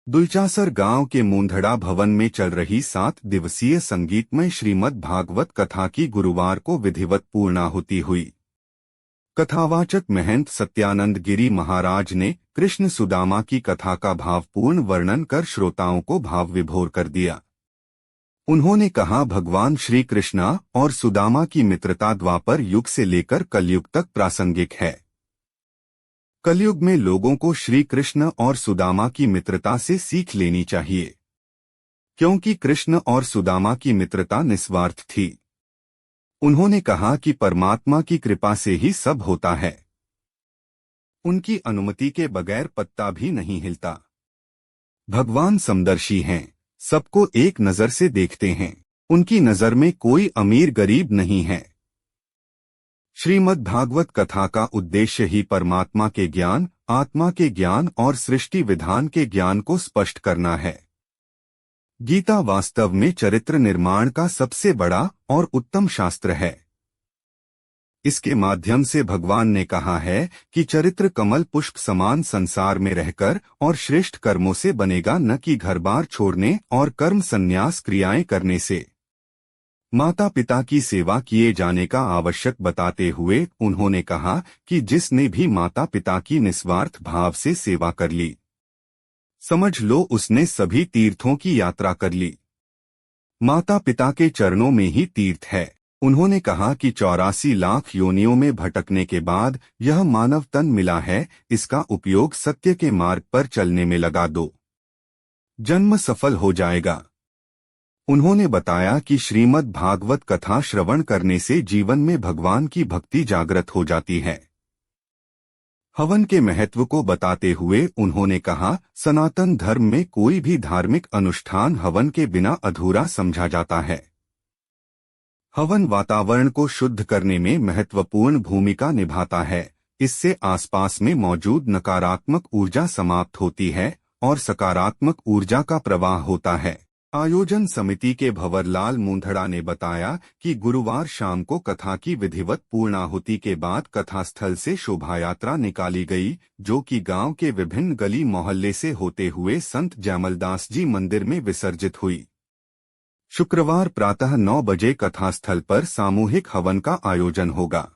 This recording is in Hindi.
दुलचासर गांव के मूंधड़ा भवन में चल रही 7 दिवसीय संगीतमय श्रीमद् भागवत कथा की गुरुवार को विधिवत पूर्णाहुति हुई। कथावाचक महंत सत्यानंद गिरी महाराज ने कृष्ण सुदामा की कथा का भावपूर्ण वर्णन कर श्रोताओं को भाव विभोर कर दिया। उन्होंने कहा, भगवान श्री कृष्ण और सुदामा की मित्रता द्वापर युग से लेकर कलयुग तक प्रासंगिक है। कलयुग में लोगों को श्री कृष्ण और सुदामा की मित्रता से सीख लेनी चाहिए, क्योंकि कृष्ण और सुदामा की मित्रता निस्वार्थ थी। उन्होंने कहा कि परमात्मा की कृपा से ही सब होता है। उनकी अनुमति के बगैर पत्ता भी नहीं हिलता। भगवान समदर्शी हैं, सबको एक नजर से देखते हैं। उनकी नजर में कोई अमीर गरीब नहीं है। श्रीमद् भागवत कथा का उद्देश्य ही परमात्मा के ज्ञान, आत्मा के ज्ञान और सृष्टि विधान के ज्ञान को स्पष्ट करना है। गीता वास्तव में चरित्र निर्माण का सबसे बड़ा और उत्तम शास्त्र है। इसके माध्यम से भगवान ने कहा है कि चरित्र कमल पुष्प समान संसार में रहकर और श्रेष्ठ कर्मों से बनेगा, न कि घर बार छोड़ने और कर्म संन्यास क्रियाएं करने से। माता पिता की सेवा किए जाने का आवश्यक बताते हुए उन्होंने कहा कि जिसने भी माता पिता की निस्वार्थ भाव से सेवा कर ली, समझ लो उसने सभी तीर्थों की यात्रा कर ली। माता पिता के चरणों में ही तीर्थ है। उन्होंने कहा कि 84 लाख योनियों में भटकने के बाद यह मानव तन मिला है, इसका उपयोग सत्य के मार्ग पर चलने में लगा दो, जन्म सफल हो जाएगा। उन्होंने बताया कि श्रीमद् भागवत कथा श्रवण करने से जीवन में भगवान की भक्ति जागृत हो जाती है। हवन के महत्व को बताते हुए उन्होंने कहा, सनातन धर्म में कोई भी धार्मिक अनुष्ठान हवन के बिना अधूरा समझा जाता है। हवन वातावरण को शुद्ध करने में महत्वपूर्ण भूमिका निभाता है। इससे आसपास में मौजूद नकारात्मक ऊर्जा समाप्त होती है और सकारात्मक ऊर्जा का प्रवाह होता है। आयोजन समिति के भंवरलाल मूंधड़ा ने बताया कि गुरुवार शाम को कथा की विधिवत पूर्णाहुति के बाद कथास्थल से शोभायात्रा निकाली गई, जो कि गांव के विभिन्न गली मोहल्ले से होते हुए संत जयमलदास जी मंदिर में विसर्जित हुई। शुक्रवार प्रातः 9 बजे कथास्थल पर सामूहिक हवन का आयोजन होगा।